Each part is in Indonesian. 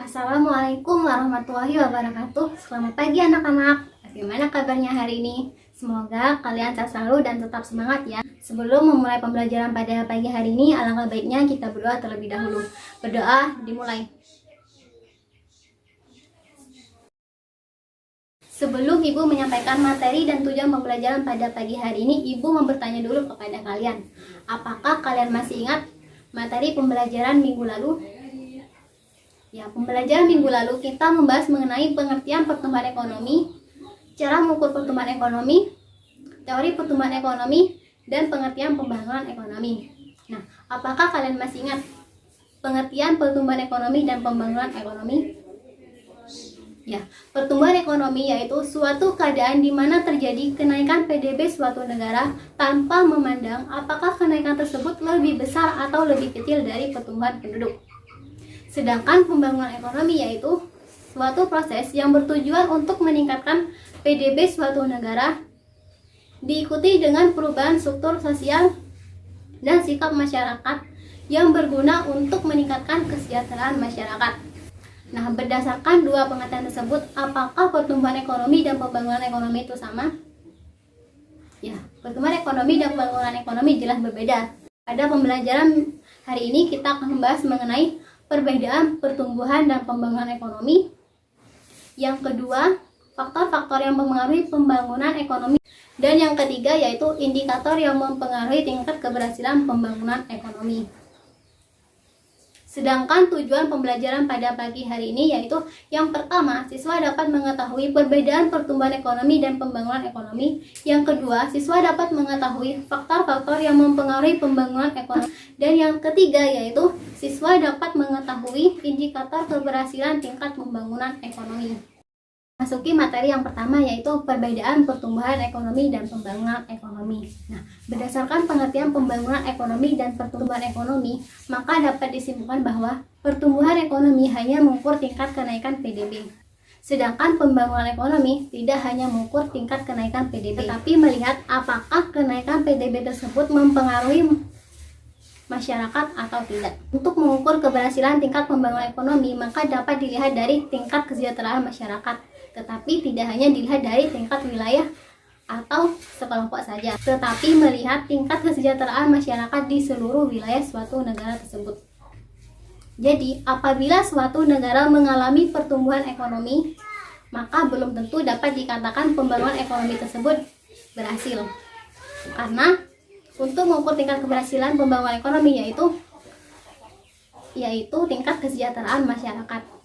Assalamualaikum warahmatullahi wabarakatuh. Selamat pagi anak-anak. Bagaimana kabarnya hari ini? Semoga kalian sehat selalu dan tetap semangat ya. Sebelum memulai pembelajaran pada pagi hari ini, alangkah baiknya kita berdoa terlebih dahulu. Berdoa dimulai. Sebelum Ibu menyampaikan materi dan tujuan pembelajaran pada pagi hari ini, Ibu mau bertanya dulu kepada kalian. Apakah kalian masih ingat materi pembelajaran minggu lalu? Ya, pembelajaran minggu lalu kita membahas mengenai pengertian pertumbuhan ekonomi, cara mengukur pertumbuhan ekonomi, teori pertumbuhan ekonomi, dan pengertian pembangunan ekonomi. Nah, apakah kalian masih ingat pengertian pertumbuhan ekonomi dan pembangunan ekonomi? Ya, pertumbuhan ekonomi yaitu suatu keadaan di mana terjadi kenaikan PDB suatu negara tanpa memandang apakah kenaikan tersebut lebih besar atau lebih kecil dari pertumbuhan penduduk. Sedangkan pembangunan ekonomi yaitu suatu proses yang bertujuan untuk meningkatkan PDB suatu negara diikuti dengan perubahan struktur sosial dan sikap masyarakat yang berguna untuk meningkatkan kesejahteraan masyarakat. Nah, berdasarkan dua pengertian tersebut, apakah pertumbuhan ekonomi dan pembangunan ekonomi itu sama? Ya, pertumbuhan ekonomi dan pembangunan ekonomi jelas berbeda. Pada pembelajaran hari ini kita akan membahas mengenai perbedaan pertumbuhan dan pembangunan ekonomi. Yang kedua, faktor-faktor yang mempengaruhi pembangunan ekonomi. Dan yang ketiga yaitu indikator yang mempengaruhi tingkat keberhasilan pembangunan ekonomi. Sedangkan tujuan pembelajaran pada pagi hari ini yaitu yang pertama, siswa dapat mengetahui perbedaan pertumbuhan ekonomi dan pembangunan ekonomi. Yang kedua, siswa dapat mengetahui faktor-faktor yang mempengaruhi pembangunan ekonomi. Dan yang ketiga yaitu siswa dapat mengetahui indikator keberhasilan tingkat pembangunan ekonomi. Masuki materi yang pertama yaitu perbedaan pertumbuhan ekonomi dan pembangunan ekonomi. Nah, berdasarkan pengertian pembangunan ekonomi dan pertumbuhan ekonomi, maka dapat disimpulkan bahwa pertumbuhan ekonomi hanya mengukur tingkat kenaikan PDB. Sedangkan pembangunan ekonomi tidak hanya mengukur tingkat kenaikan PDB, tetapi melihat apakah kenaikan PDB tersebut mempengaruhi masyarakat atau tidak. Untuk mengukur keberhasilan tingkat pembangunan ekonomi, maka dapat dilihat dari tingkat kesejahteraan masyarakat. Tetapi tidak hanya dilihat dari tingkat wilayah atau sekelompok saja, tetapi melihat tingkat kesejahteraan masyarakat di seluruh wilayah suatu negara tersebut. Jadi, apabila suatu negara mengalami pertumbuhan ekonomi, maka belum tentu dapat dikatakan pembangunan ekonomi tersebut berhasil. Karena untuk mengukur tingkat keberhasilan pembangunan ekonomi yaitu tingkat kesejahteraan masyarakat.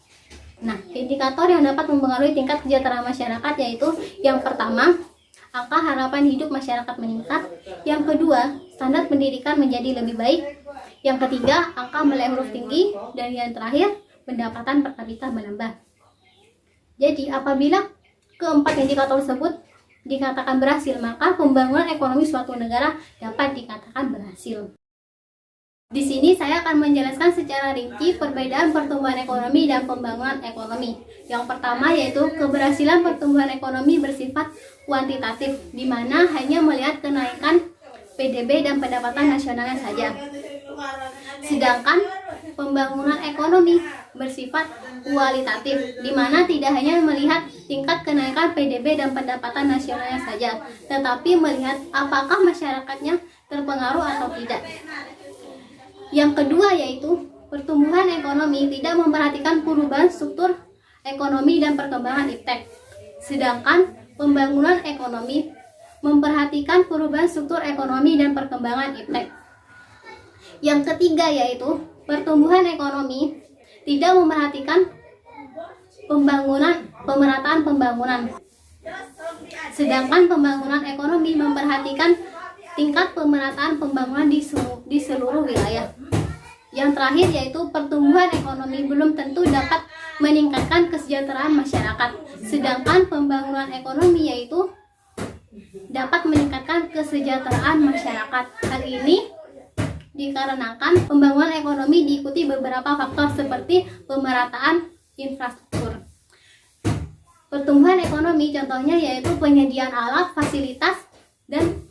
Nah, indikator yang dapat mempengaruhi tingkat kesejahteraan masyarakat yaitu yang pertama, angka harapan hidup masyarakat meningkat. Yang kedua, standar pendidikan menjadi lebih baik. Yang ketiga, angka melek huruf tinggi. Dan yang terakhir, pendapatan per kapita menambah. Jadi, apabila keempat indikator tersebut dikatakan berhasil, maka pembangunan ekonomi suatu negara dapat dikatakan berhasil. Di sini saya akan menjelaskan secara rinci perbedaan pertumbuhan ekonomi dan pembangunan ekonomi. Yang pertama yaitu keberhasilan pertumbuhan ekonomi bersifat kuantitatif, di mana hanya melihat kenaikan PDB dan pendapatan nasionalnya saja. Sedangkan pembangunan ekonomi bersifat kualitatif, di mana tidak hanya melihat tingkat kenaikan PDB dan pendapatan nasionalnya saja, tetapi melihat apakah masyarakatnya terpengaruh atau tidak. Yang kedua yaitu pertumbuhan ekonomi tidak memperhatikan perubahan struktur ekonomi dan perkembangan iptek. Sedangkan pembangunan ekonomi memperhatikan perubahan struktur ekonomi dan perkembangan iptek. Yang ketiga yaitu pertumbuhan ekonomi tidak memperhatikan pemerataan pembangunan. Sedangkan pembangunan ekonomi memperhatikan tingkat pemerataan pembangunan di seluruh wilayah. Yang terakhir yaitu pertumbuhan ekonomi belum tentu dapat meningkatkan kesejahteraan masyarakat. Sedangkan pembangunan ekonomi yaitu dapat meningkatkan kesejahteraan masyarakat. Hal ini dikarenakan pembangunan ekonomi diikuti beberapa faktor seperti pemerataan infrastruktur. Pertumbuhan ekonomi contohnya yaitu penyediaan alat, fasilitas, dan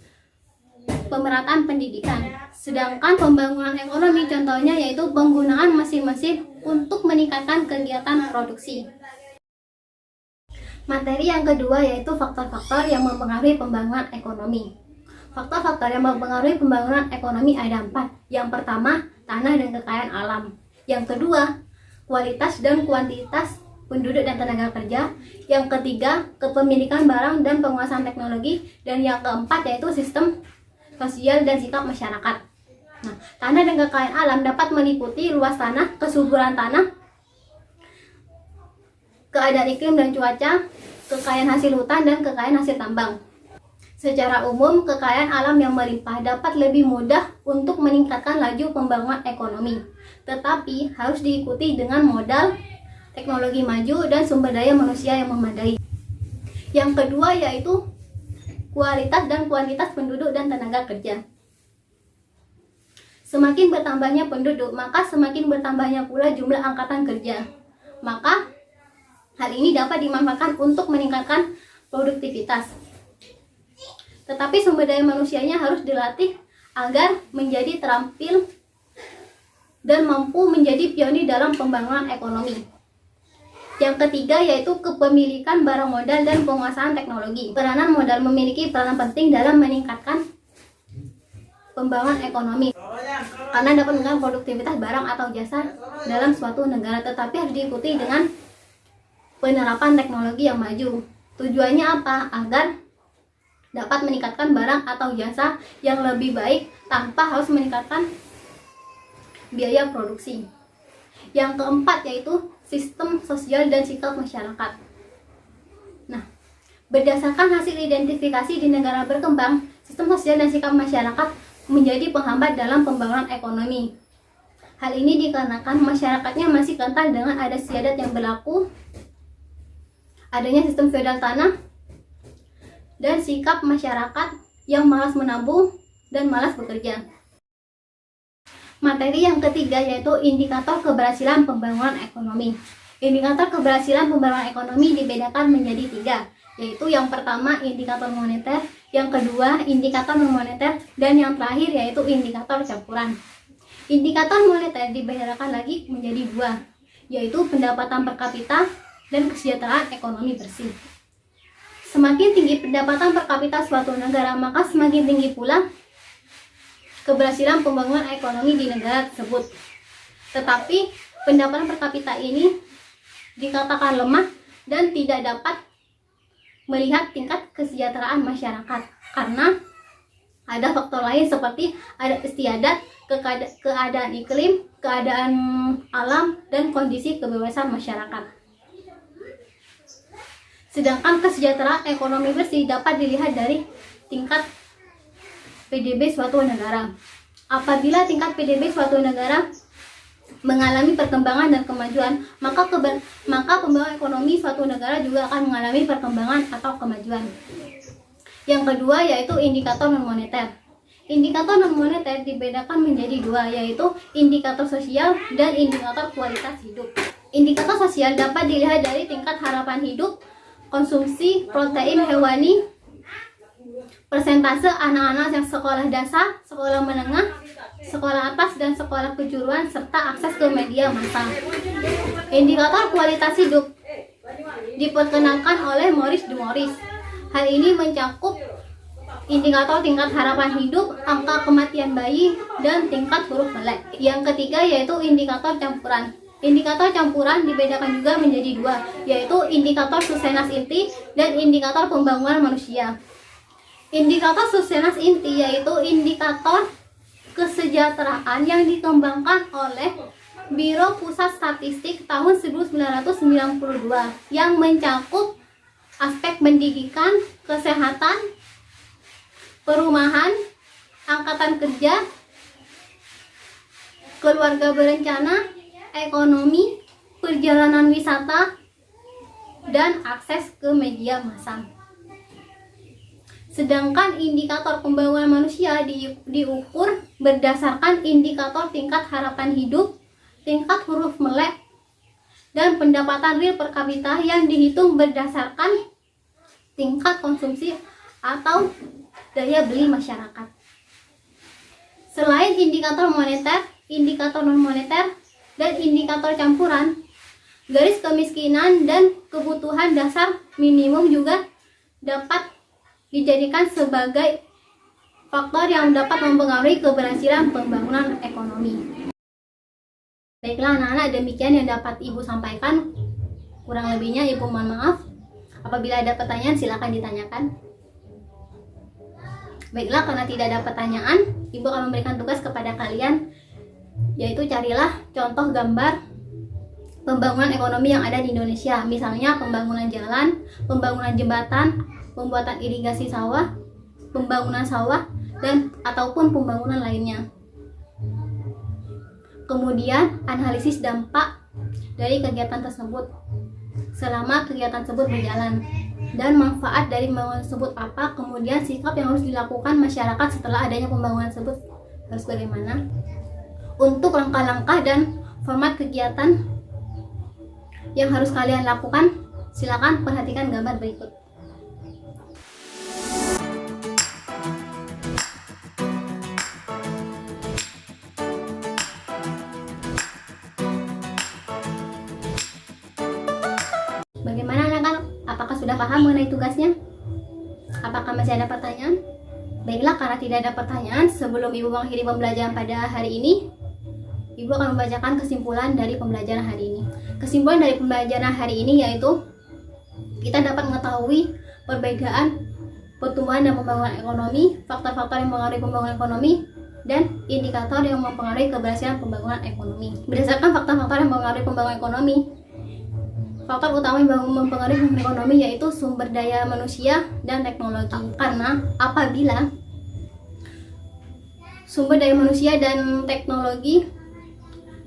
pemerataan pendidikan. Sedangkan pembangunan ekonomi contohnya yaitu penggunaan mesin-mesin untuk meningkatkan kegiatan produksi. Materi yang kedua yaitu faktor-faktor yang mempengaruhi pembangunan ekonomi. Faktor-faktor yang mempengaruhi pembangunan ekonomi ada 4. Yang pertama, tanah dan kekayaan alam. Yang kedua, kualitas dan kuantitas penduduk dan tenaga kerja. Yang ketiga, kepemilikan barang dan penguasaan teknologi. Dan yang keempat yaitu sistem sosial dan sikap masyarakat. Nah, tanah dan kekayaan alam dapat meliputi luas tanah, kesuburan tanah, keadaan iklim dan cuaca, kekayaan hasil hutan, dan kekayaan hasil tambang. Secara umum, kekayaan alam yang melimpah dapat lebih mudah untuk meningkatkan laju pembangunan ekonomi, tetapi harus diikuti dengan modal, teknologi maju, dan sumber daya manusia yang memadai. Yang kedua yaitu kualitas dan kuantitas penduduk dan tenaga kerja. Semakin bertambahnya penduduk, maka semakin bertambahnya pula jumlah angkatan kerja. Maka hal ini dapat dimanfaatkan untuk meningkatkan produktivitas. Tetapi sumber daya manusianya harus dilatih agar menjadi terampil dan mampu menjadi pionir dalam pembangunan ekonomi. Yang ketiga yaitu kepemilikan barang modal dan penguasaan teknologi. Peranan modal memiliki peranan penting dalam meningkatkan pembangunan ekonomi karena dapat meningkatkan produktivitas barang atau jasa dalam suatu negara, tetapi harus diikuti dengan penerapan teknologi yang maju. Tujuannya apa? Agar dapat meningkatkan barang atau jasa yang lebih baik tanpa harus meningkatkan biaya produksi. Yang keempat yaitu sistem sosial dan sikap masyarakat. Nah, berdasarkan hasil identifikasi di negara berkembang, sistem sosial dan sikap masyarakat menjadi penghambat dalam pembangunan ekonomi. Hal ini dikarenakan masyarakatnya masih kental dengan adat istiadat yang berlaku, adanya sistem feodal tanah, dan sikap masyarakat yang malas menabung dan malas bekerja. Materi yang ketiga yaitu indikator keberhasilan pembangunan ekonomi. Indikator keberhasilan pembangunan ekonomi dibedakan menjadi 3, yaitu yang pertama indikator moneter, yang kedua indikator non-moneter, dan yang terakhir yaitu indikator campuran. Indikator moneter dibedakan lagi menjadi 2, yaitu pendapatan per kapita dan kesejahteraan ekonomi bersih. Semakin tinggi pendapatan per kapita suatu negara, maka semakin tinggi pula keberhasilan pembangunan ekonomi di negara tersebut. Tetapi pendapatan per kapita ini dikatakan lemah dan tidak dapat melihat tingkat kesejahteraan masyarakat karena ada faktor lain seperti adat istiadat, keadaan iklim, keadaan alam, dan kondisi kebebasan masyarakat. Sedangkan kesejahteraan ekonomi bersih dapat dilihat dari tingkat PDB suatu negara. Apabila tingkat PDB suatu negara mengalami perkembangan dan kemajuan, maka pembangunan ekonomi suatu negara juga akan mengalami perkembangan atau kemajuan. Yang kedua yaitu indikator non-moneter. Indikator non-moneter dibedakan menjadi 2, yaitu indikator sosial dan indikator kualitas hidup. Indikator sosial dapat dilihat dari tingkat harapan hidup, konsumsi protein hewani, persentase anak-anak yang sekolah dasar, sekolah menengah, sekolah atas, dan sekolah kejuruan, serta akses ke media massa. Indikator kualitas hidup diperkenalkan oleh Maurice de Morris. Hal ini mencakup indikator tingkat harapan hidup, angka kematian bayi, dan tingkat huruf melek. Yang ketiga yaitu indikator campuran. Indikator campuran dibedakan juga menjadi 2, yaitu indikator suksenas inti dan indikator pembangunan manusia. Indikator suksenas inti yaitu indikator kesejahteraan yang dikembangkan oleh Biro Pusat Statistik tahun 1992 yang mencakup aspek pendidikan, kesehatan, perumahan, angkatan kerja, keluarga berencana, ekonomi, perjalanan wisata, dan akses ke media massa. Sedangkan indikator pembangunan manusia diukur berdasarkan indikator tingkat harapan hidup, tingkat huruf melek, dan pendapatan real per kapita yang dihitung berdasarkan tingkat konsumsi atau daya beli masyarakat. Selain indikator moneter, indikator non-moneter dan indikator campuran, garis kemiskinan dan kebutuhan dasar minimum juga dapat dijadikan sebagai faktor yang dapat mempengaruhi keberhasilan pembangunan ekonomi. Baiklah anak-anak, demikian yang dapat Ibu sampaikan. Kurang lebihnya Ibu mohon maaf. Apabila ada pertanyaan silakan ditanyakan. Baiklah, karena tidak ada pertanyaan, Ibu akan memberikan tugas kepada kalian, yaitu carilah contoh gambar pembangunan ekonomi yang ada di Indonesia. Misalnya pembangunan jalan, pembangunan jembatan, pembuatan irigasi sawah, pembangunan sawah, dan ataupun pembangunan lainnya. Kemudian analisis dampak dari kegiatan tersebut selama kegiatan tersebut berjalan, dan manfaat dari pembangunan tersebut apa, kemudian sikap yang harus dilakukan masyarakat setelah adanya pembangunan tersebut harus bagaimana. Untuk langkah-langkah dan format kegiatan yang harus kalian lakukan, silakan perhatikan gambar berikut. Bagaimana anak-anak? Apakah sudah paham mengenai tugasnya? Apakah masih ada pertanyaan? Baiklah, karena tidak ada pertanyaan, sebelum Ibu mengakhiri pembelajaran pada hari ini, Ibu akan membacakan kesimpulan dari pembelajaran hari ini. Kesimpulan dari pembelajaran hari ini yaitu kita dapat mengetahui perbedaan pertumbuhan dan pembangunan ekonomi, faktor-faktor yang mempengaruhi pembangunan ekonomi, dan indikator yang mempengaruhi keberhasilan pembangunan ekonomi. Berdasarkan faktor-faktor yang mempengaruhi pembangunan ekonomi, faktor utama yang mempengaruhi pembangunan ekonomi yaitu sumber daya manusia dan teknologi. Karena apabila sumber daya manusia dan teknologi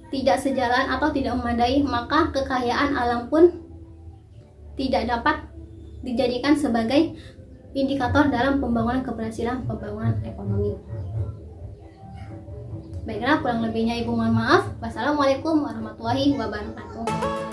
tidak sejalan atau tidak memadai, maka kekayaan alam pun tidak dapat dijadikan sebagai indikator dalam pembangunan keberhasilan pembangunan ekonomi. Baiklah, kurang lebihnya Ibu mohon maaf. Wassalamualaikum warahmatullahi wabarakatuh.